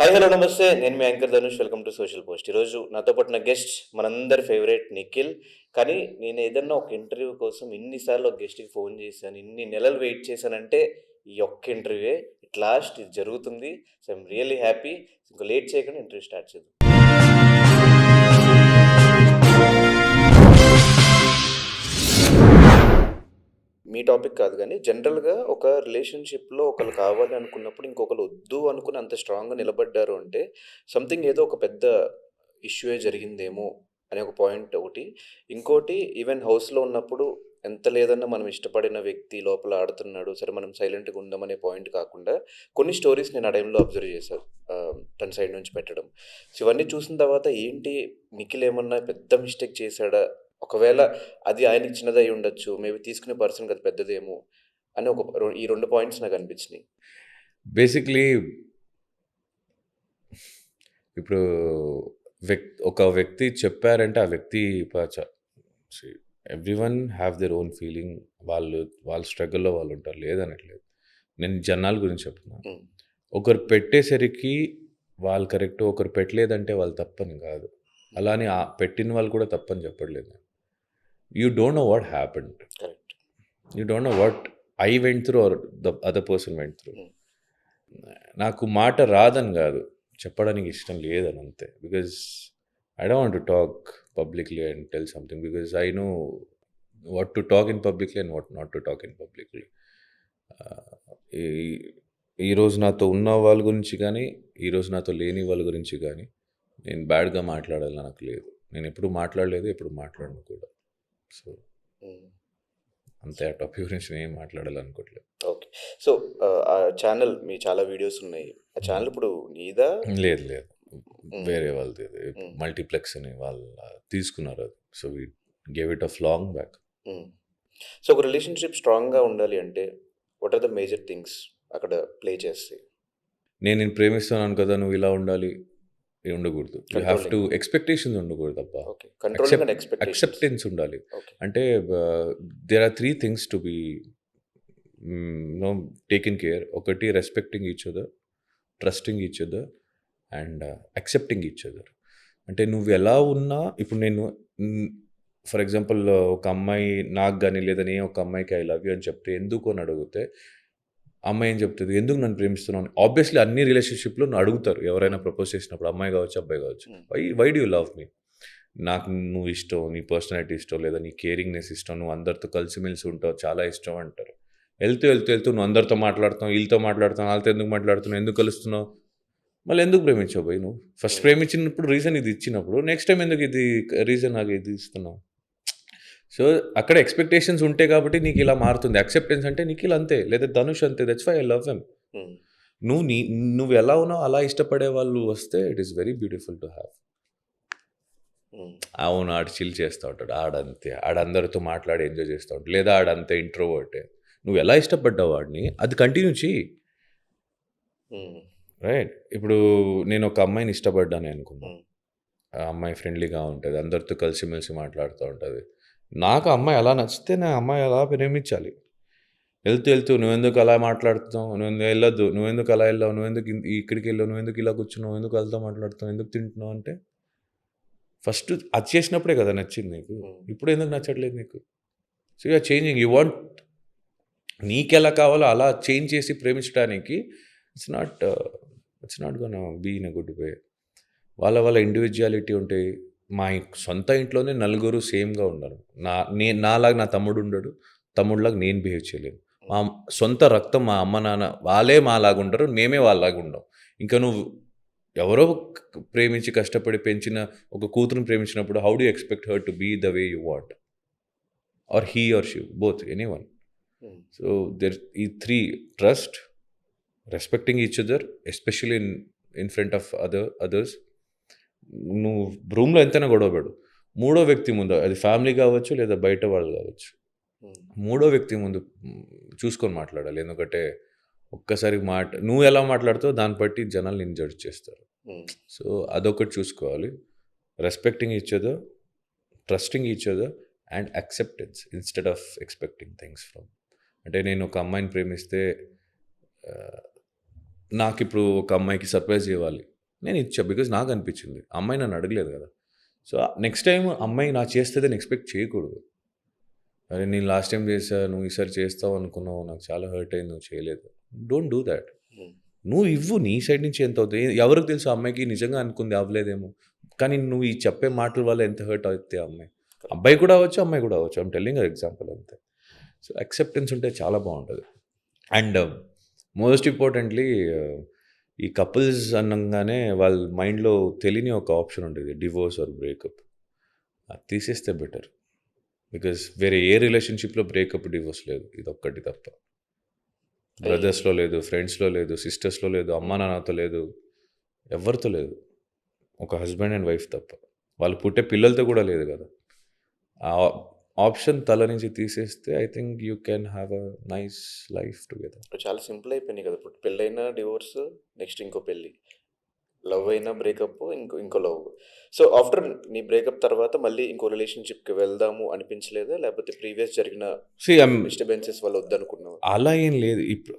Hi hello నమస్తే. నేను మీ anchor Dhanush. Welcome to Social Post. ఈరోజు నాతో పాటు నా గెస్ట్ మనందరి ఫేవరెట్ నిఖిల్. కానీ నేను ఏదన్నా ఒక ఇంటర్వ్యూ కోసం ఇన్ని సార్లు ఒక గెస్ట్‌కి ఫోన్ చేశాను. ఇన్ని నెలలు వెయిట్ చేశానంటే ఈ ఒక్క ఇంటర్వ్యూయే. ఎట్ లాస్ట్ ఇది జరుగుతుంది. So, I'm really happy. ఇంక లేట్ చేయకుండా ఇంటర్వ్యూ స్టార్ట్ చేద్దాం. మీ టాపిక్ కాదు గానీ, జనరల్‌గా ఒక రిలేషన్‌షిప్‌లో ఒకళ్ళు కావాలి అనుకున్నప్పుడు, ఇంకొకళ్ళు వద్దు అనుకుని అంత స్ట్రాంగ్‌గా నిలబడ్డారు అంటే, సంథింగ్ ఏదో ఒక పెద్ద ఇష్యూయే జరిగిందేమో అనే ఒక పాయింట్ ఒకటి. ఇంకోటి ఈవెన్ హౌస్‌లో ఉన్నప్పుడు ఎంత లేదన్నా మనం ఇష్టపడిన వ్యక్తి లోపల ఆడుతున్నాడు. సరే మనం సైలెంట్‌గా ఉందామనే పాయింట్ కాకుండా, కొన్ని స్టోరీస్ నేను ఆ టైంలో అబ్జర్వ్ చేశా. తన సైడ్ నుంచి పెట్టడం. సో, ఇవన్నీ చూసిన తర్వాత ఏంటి నిఖిల్ ఏమన్నా పెద్ద మిస్టేక్ చేశాడా? ఒకవేళ అది ఆయనకి చిన్నదై ఉండొచ్చు. మేబీ తీసుకునే పర్సన్‌కి అది పెద్దదేమో అని ఒక ఈ 2 పాయింట్స్ నాకనిపించినియి. బేసిక్‌లీ ఇప్పుడు ఒక వ్యక్తి చెప్పారంటే ఆ వ్యక్తి పచ see everyone have their own feeling. వాళ్ళ స్ట్రగుల్‌లో వాళ్ళుంటారు. లేదనట్లేదు. నేను జనాల గురించి చెప్తున్నా. హ్మ్. ఒకరు పెట్టేసరికి వాళ్ళు కరెక్ట్. ఒకరు పెట్టలేదంటే వాళ్ళు తప్పని కాదు. అలానే పెట్టిన వాళ్ళు కూడా తప్పని చెప్పట్లేదు. You don't know what happened. Correct. You don't know what I went through or the other person went through. Hmm. నాకు మాట రాదని కాదు, చెప్పడానికి ఇష్టం లేదని అంతే. Because I don't want to talk publicly and tell something because I know what to talk in publicly and what not to talk in publicly. ఈరోజు నాతో ఉన్న వాళ్ళ గురించి కానీ, ఈరోజు నాతో లేని వాళ్ళ గురించి కానీ నేను బ్యాడ్గా మాట్లాడాలని నాకు లేదు. నేను ఎప్పుడు మాట్లాడలేదు, ఎప్పుడు మాట్లాడను కూడా. సో హ్మ్. అంతే. ఆ టాపిక్ గురించి నేను మాట్లాడాలనుకోవట్లేదు. ఓకే. సో, ఆ ఛానెల్ మీ చాలా వీడియోస్ ఉన్నాయి. ఆ ఛానెల్ ఇప్పుడు నీదా? లేదు లేదు, హ్మ్. వేరే వాళ్ళది. హ్మ్. మల్టీప్లెక్స్ అని వాళ్ళు తీసుకున్నారు అది. So we gave it off long back. Hmm. So, ఒక రిలేషన్‌షిప్ స్ట్రాంగ్‌గా ఉండాలి అంటే what are the major things అక్కడ ప్లే చేస్తాయి? నేను ప్రేమిస్తున్నాను కదా, నువ్వు ఇలా ఉండాలి, ఉండకూడదు. You have to controlling. Expectations ఉండకూడదు అబ్బా. Okay. Controlling and expectations. Acceptance ఉండాలి. ఓకే. అంటే there are 3 things to be no taken care. ఒకటి respecting each other, trusting each other and accepting each other. అంటే నువ్వు ఎలా ఉన్నా, ఇప్పుడు నేను ఫర్ ఎగ్జాంపుల్ ఒక అమ్మాయి నాకు కానీ లేదా నేను ఒక అమ్మాయికి ఐ లవ్ యూ అని చెప్తే ఎందుకు అని అడిగితే అమ్మాయి ఏం చెప్తుంది, ఎందుకు నన్ను ప్రేమిస్తున్నావు? ఆబ్వియస్లీ అన్ని రిలేషన్షిప్లో అడుగుతారు ఎవరైనా ప్రపోజ్ చేసినప్పుడు, అమ్మాయి కావచ్చు అబ్బాయి కావచ్చు, why do you love me? నాకు నువ్వు ఇష్టం, నీ పర్సనాలిటీ ఇష్టం, లేదా నీ కేరింగ్నెస్ ఇష్టం, నువ్వు అందరితో కలిసిమెలిసి ఉంటావు, చాలా ఇష్టం అంటారు. వెళ్తూ నువ్వు అందరితో మాట్లాడుతావు, వీళ్ళతో మాట్లాడుతావు, వాళ్ళతో ఎందుకు మాట్లాడుతున్నావు, ఎందుకు కలుస్తున్నావు, మళ్ళీ ఎందుకు ప్రేమించావు పోయి నువ్వు? ఫస్ట్ ప్రేమించినప్పుడు రీజన్ ఇది ఇచ్చినప్పుడు నెక్స్ట్ టైం ఎందుకు ఇది రీజన్ నాకు ఇది ఇస్తున్నావు? సో అక్కడ ఎక్స్పెక్టేషన్స్ ఉంటాయి కాబట్టి నీకు ఇలా మారుతుంది. అక్సెప్టెన్స్ అంటే నిఖిల్ అంతే, లేదా ధనుష్ అంతే. That's why I love him. నువ్వు నువ్వు ఎలా ఉన్నావు అలా ఇష్టపడే వాళ్ళు వస్తే it is very beautiful to have. అవును, ఆడు చిల్ చేస్తూ ఉంటాడు, ఆడంతే, ఆడందరితో మాట్లాడి ఎంజాయ్ చేస్తూ ఉంటాడు, లేదా ఆడంతే ఇంట్రోవర్టే. నువ్వు ఎలా ఇష్టపడ్డావు వాడిని అది కంటిన్యూ చెయ్యి. రైట్. ఇప్పుడు నేను ఒక అమ్మాయిని ఇష్టపడ్డాను అనుకున్నాను. ఆ అమ్మాయి ఫ్రెండ్లీగా ఉంటుంది, అందరితో కలిసిమెలిసి మాట్లాడుతూ ఉంటుంది. నాకు ఆ అమ్మాయి అలా నచ్చితే నా అమ్మాయి అలా ప్రేమించాలి. వెళ్తూ నువ్వెందుకు అలా మాట్లాడుతున్నావు, నువ్వు వెళ్ళొద్దు, నువ్వెందుకు అలా వెళ్ళావు, నువ్వెందుకు ఇక్కడికి వెళ్ళావు, నువ్వుెందుకు ఇలా కూర్చున్నావు, ఎందుకు వాళ్ళతో మాట్లాడుతావు, ఎందుకు తింటున్నావు అంటే ఫస్ట్ అది చేసినప్పుడే కదా నచ్చింది నీకు. ఇప్పుడు ఎందుకు నచ్చట్లేదు నీకు? So you are changing. You want నీకెలా కావాలో అలా చేంజ్ చేసి ప్రేమించడానికి it's not gonna be in a good way. వాళ్ళ ఇండివిజువాలిటీ ఉంటాయి. మా సొంత ఇంట్లోనే నలుగురు సేమ్గా ఉండరు. నాలాగా నా తమ్ముడు ఉండడు, తమ్ముడిలాగా నేను బిహేవ్ చేయలేను. మా సొంత రక్తం మా అమ్మ నాన్న వాళ్ళే మాలాగా ఉండరు, మేమే వాళ్ళలాగా ఉండం. ఇంకా నువ్వు ఎవరో ప్రేమించి కష్టపడి పెంచిన ఒక కూతురుని ప్రేమించినప్పుడు how do expect her to be the way you want, or he or she, both, anyone. So there ఈ 3: trust, respecting each other, especially in front of others. నువ్వు రూమ్లో ఎంతైనా గొడవపడు, మూడో వ్యక్తి ముందు, అది ఫ్యామిలీ కావచ్చు లేదా బయట వాళ్ళు కావచ్చు, మూడో వ్యక్తి ముందు చూసుకొని మాట్లాడాలి. ఎందుకంటే ఒక్కసారి నువ్వు ఎలా మాట్లాడుతావో దాన్ని బట్టి జనాలు నేను జడ్జ్ చేస్తారు. సో అదొకటి చూసుకోవాలి. Respecting each other, trusting each other and acceptance instead of expecting things from. అంటే నేను ఒక అమ్మాయిని ప్రేమిస్తే నాకు ఇప్పుడు ఒక అమ్మాయికి సర్ప్రైజ్ ఇవ్వాలి, నేను ఇచ్చా. బికాజ్ నాకు అనిపించింది. అమ్మాయి నన్ను అడగలేదు కదా! సో, నెక్స్ట్ టైమ్ అమ్మాయి నా చేస్తదని ఎక్స్‌పెక్ట్ చేయకూడదు. అరే! నేను లాస్ట్ టైమ్ చేశా. నువ్వు ఈసారి చేస్తావు అనుకున్నావు. నాకు చాలా హర్ట్ అయింది. నువ్వు చేయలేదు. Don't do thought. హ్మ్. నువ్వు ఇవ్వు. నీ సైడ్ నుంచి ఎంత అవుద్ది. ఎవరికి తెలుసు ఆ అమ్మాయికి నిజంగా అనుకుంది అవ్వలేదేమో. కానీ నువ్వు ఈ చెప్పే మాటల వల్ల ఎంత హర్ట్ అవుద్ది ఆ అమ్మాయి. అబ్బాయి కూడా అవ్వచ్చు. అమ్మాయి కూడా అవ్వచ్చు. ఐయామ్ టెల్లింగ్ యూ ఎగ్జాంపుల్ అంతే. సో, యాక్సెప్టెన్స్ ఉంటే చాలా బావుంటది. అండ్ మోస్ట్ ఇంపార్టెంట్లీ ఈ కపుల్స్ అనంగానే వాళ్ళ మైండ్‌లో తెలియని ఒక ఆప్షన్ ఉండేది. Divorce or breakup. అది తీసేస్తే బెటర్. బికాజ్ వేరే ఏ రిలేషన్‌షిప్‌లో బ్రేకప్, డివోర్స్ లేదు. ఇదొక్కటి తప్ప. బ్రదర్స్‌లో లేదు, ఫ్రెండ్స్‌లో లేదు, సిస్టర్స్‌లో లేదు, అమ్మా నాన్నతో లేదు, ఎవ్వరితో లేదు. ఒక హస్బెండ్ అండ్ వైఫ్ తప్ప. వాళ్ళు పుట్టే పిల్లలతో కూడా లేదు కదా! ఆ ఆప్షన్ తల నుంచి తీసేస్తే I think you can have a nice life together. చాలా సింపుల్ అయిపోయినాయి కదా! ఇప్పుడు పెళ్ళైనా డివోర్స్, నెక్స్ట్ ఇంకో పెళ్లి. లవ్ అయినా బ్రేకప్, ఇంకో లవ్. సో, ఆఫ్టర్ నీ బ్రేకప్ తర్వాత మళ్ళీ ఇంకో రిలేషన్‌షిప్‌కి వెళ్దాము అనిపించలేదా? లేకపోతే ప్రీవియస్ జరిగిన సీ ఐమ్ డిస్టర్బెన్సెస్ వల్ల వద్దనుకున్నావా? అలా ఏం లేదు. ఇప్పుడు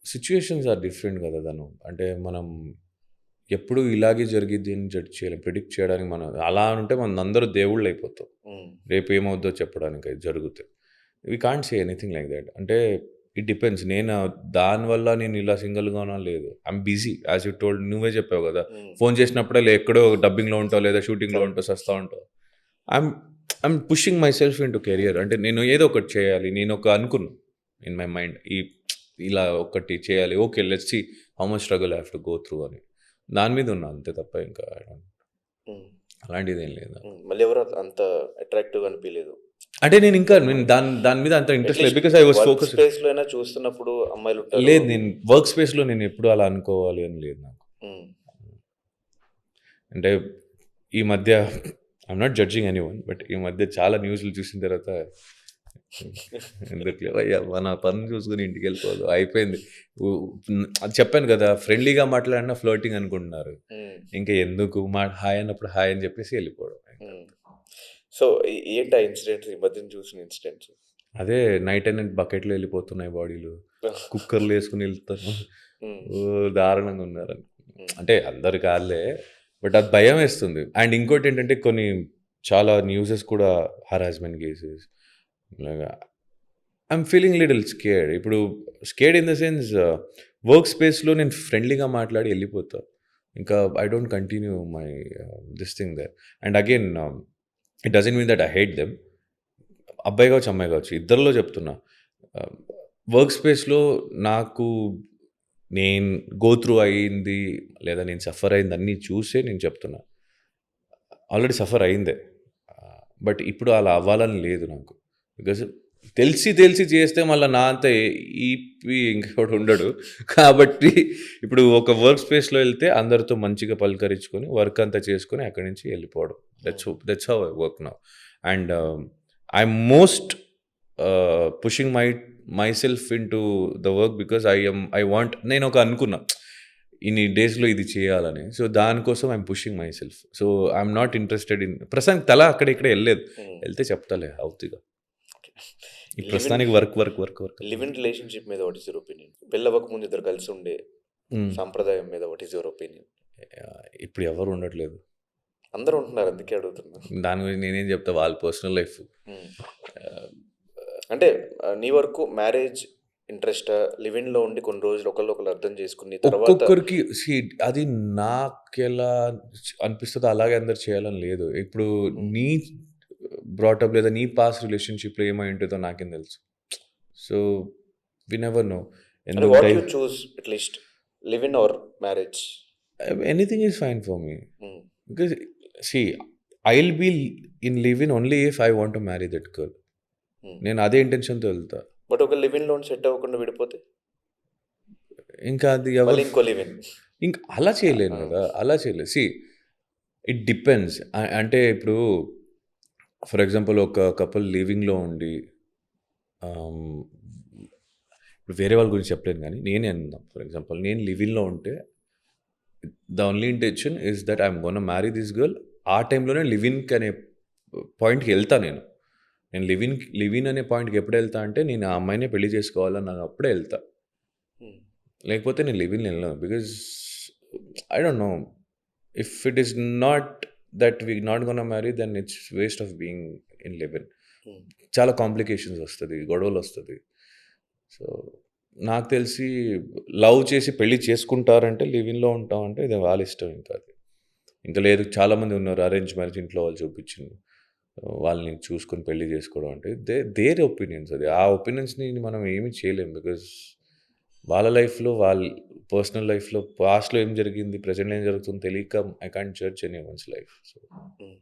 సిట్యుయేషన్స్ ఆర్ డిఫరెంట్ కదా ధను. అంటే మనం ఎప్పుడు ఇలాగే జరిగిద్ది అని జడ్జ్ చేయలేం. ప్రిడిక్ట్ చేయడానికి మనం అలా ఉంటే మనందరూ దేవుళ్ళైపోతాం. హ్మ్. రేపు ఏమవుద్దో చెప్పడానికి అది జరిగితే. We can't say anything like that. అంటే ఇట్ డిపెండ్స్. నేను దానివల్ల నేను ఇలా సింగిల్‌గా ఉన్నాను లేదు. I'm busy as you told నువ్వే చెప్పావు కదా! హ్మ్. ఫోన్ చేసినప్పుడే ఎక్కడో డబ్బింగ్‌లో ఉంటావు లేదా షూటింగ్‌లో కరెక్ట్. ఉంటావు, సస్తా ఉంటావు. I'm I'm pushing my self into career. అంటే నేను ఏదో ఒకటి చేయాలి. నేను ఒక అనుకున్నా ఇన్ మై మైండ్. ఇలా ఒకటి చేయాలి. Okay. Let's see how much struggle I have to go through అని. దాని మీద ఉన్నా అంతే తప్ప ఇంకా హ్మ్. అలాంటిదేం లేదు. హ్మ్. మళ్ళీ ఎవరు అంత అట్రాక్టివ్‌గా అనిపియలేదు. అంటే నేను దాని దాని మీద అంత ఇంట్రెస్ట్ లేదు. At least because I was work focused. స్పేస్‌లో అయినా చూస్తున్నప్పుడు అమ్మాయిలుంటారు. లేదు. నేను వర్క్ స్పేస్‌లో నేను ఎప్పుడు అలా అనుకోవాలి అని లేదు నాకు. హ్మ్. అంటే ఈ మధ్య I'm not judging anyone. But ఈ మధ్య చాలా న్యూస్‌లు చూసిన తర్వాత ఎందుకులే భయ్యా మన పని చూసుకొని ఇంటికెళ్ళిపోవాలి. అయిపోయింది. ఉ అది చెప్పాను కదా! ఫ్రెండ్లీగా మాట్లాడినా ఫ్లర్టింగ్ అనుకుంటున్నారు. హ్మ్. ఇంకా ఎందుకు హాయ్ అన్నప్పుడు హాయ్ అని చెప్పేసి వెళ్ళిపోవడం. హ్మ్. సో, ఏంటి ఆ ఇన్సిడెంట్స్ ఈ మధ్యన చూసిన ఇన్సిడెంట్స్? అదే నైట్ అండ్ బకెట్‌లో వెళ్ళిపోతున్నాయి బాడీలు. కుక్కర్‌లో ఏసుకొని వెళ్తారు. హ్మ్. ఓహ్! దారుణంగా ఉన్నారు. హ్మ్. అంటే అందరు కాదులే. బట్ అది భయమేస్తుంది. అండ్ ఇంకోటేంటంటే కొన్ని చాలా న్యూసెస్ కూడా హరాస్మెంట్ కేసెస్ ఇలాగా ఐయామ్ ఫీలింగ్ లిటిల్ స్కేర్డ్. ఇప్పుడు scared in the sense work స్పేస్‌లో నేను ఫ్రెండ్లీగా మాట్లాడి ఎళ్ళిపోతా. ఇంకా I don't continue my this thing there. And again it doesn't mean that I hate them. అబ్బాయి కావచ్చు, అమ్మాయి కావచ్చు. ఇద్దరిలో చెప్తున్నా. వర్క్ స్పేస్‌లో నాకు నేను గో త్రూ అయింది లేదా నేను సఫర్ అయింది అన్నీ చూసే నేను చెప్తున్నా. ఆల్రెడీ సఫర్ అయిందే. బట్ ఇప్పుడు అలా అవ్వాలని లేదు నాకు. బికాజ్ తెలిసి చేస్తే మళ్ళా నా అంత ఈపీ ఇంకొకడు ఉండడు. కాబట్టి ఇప్పుడు ఒక వర్క్ స్పేస్‌లో ఎళ్తే అందరితో మంచిగా పలకరించుకొని, వర్క్ అంతా చేసుకొని అక్కడి నుంచి ఎళ్ళిపోవడం. That's how I work now. And I'm most pushing myself into the work because I want నేను ఒక అనుకున్నా. ఇన్ని డేస్‌లో ఇది చేయాలని. సో, దానికోసం I'm pushing myself. So, I'm not interested in ప్రస్తుతానికి తల అక్కడ ఇక్కడ ఎళ్ళలేదు. హ్మ్. ఎళ్తే చెప్తాలే అవుద్దిగా. ఈ లివ్ ఇన్ ప్రస్తుతానికి వర్క్. లివ్ ఇన్ రిలేషన్‌షిప్ మీద వాట్ ఈస్ యువర్ ఒపీనియన్? పెళ్లవ్వక ముందు ఇద్దరు కలిసి ఉండే హ్మ్. సాంప్రదాయం మీద వాట్ ఈస్ యువర్ ఒపీనియన్? ఇప్పుడు ఎవరు ఉండట్లేదు. అందరూ ఉంటున్నారు అందుకే అడుగుతున్నా. దాని గురించి నేనేం చెప్తా వాళ్ళ పర్సనల్ లైఫ్. హ్మ్. ఆహ్, అంటే నీ వరకు మ్యారేజ్ ఇంట్రెస్టా? లివ్ ఇన్‌లో ఉండి కొన్ని రోజులు ఒకళ్ళనొకళ్ళు అర్థం చేసుకుని తర్వాత ఒక్కొక్కరికి అది నాకెలా అనిపిస్తదో అలాగే అందరూ చేయాలని లేదు. ఇప్పుడు హ్మ్. నీ బ్రాటప్ లేదా నీ పాస్ట్ రిలేషన్‌షిప్‌లో ఏమై ఉంటదో నాకేం తెలుసు. So, we never know. అంటే ఎందుకు what you choose at least live in or marriage? Anything is fine for me. Hmm. Because see I'll be in live in only if I want to marry that girl. Hmm. నేను అదే ఇంటెన్షన్‌తో వెళ్తా. But ఒక live ఇన్‌లో set అవ్వకుండా విడిపోతే? ఇంకా అది మళ్ళీ ఎవరు ఇంకో లివ్ ఇన్. ఇంక అలా చేయలేను ఆ! గదా! అలా చేయలేదు. It depends. అంటే ఇప్పుడు ఫర్ ఎగ్జాంపుల్ ఒక కపుల్ లివింగ్‌లో ఉండి ఆహ్, ఇప్పుడు వేరే వాళ్ళ గురించి చెప్పలేను గానీ, నేనే అందాం. ఫర్ ఎగ్జాంపుల్ నేను లివింగ్‌లో ఉంటే the only intention is that I'm gonna marry this girl. ఆ టైంలోనే లివ్ ఇన్‌కి అనే పాయింట్‌కి ఎళ్తా నేను. నేను లివ్ ఇన్ అనే పాయింట్‌కి ఎప్పుడు ఎళ్తా అంటే, నేను ఆ అమ్మాయినే పెళ్లి చేసుకోవాలన్నప్పుడే ఎళ్తా. హ్మ్. లేకపోతే నేను లివ్ ఇన్‌లో ఎళ్ళను. Because I don't know. If it is not that we not gonna marry, then it's waste of being in live in. Hmm. చాలా కాంప్లికేషన్స్ వస్తది. గొడవలొస్తది. సో, నాకు తెలిసి లవ్ చేసి పెళ్లి చేసుకుంటారంటే లివ్ ఇన్‌లో ఉంటామంటే ఇది వాళ్ళ ఇష్టం ఇంకా అది. ఇంకా లేదు చాలామంది ఉన్నారు అరేంజ్ మ్యారేజ్ ఇంట్లో వాళ్ళు చూపించింది. వాళ్ళని చూసుకొని పెళ్లి చేసుకోవడం అంటే దేర్ ఒపీనియన్స్ అది. ఆ ఒపీనియన్స్‌ని మనం ఏమి చేయలేం. బికాజ్ వాళ్ళ లైఫ్‌లో పర్సనల్ లైఫ్‌లో పాస్ట్‌లో ఏం జరిగింది, ప్రెజెంట్‌లో ఏం జరుగుతుందో తెలియక I can't judge anyone's life. So హ్మ్.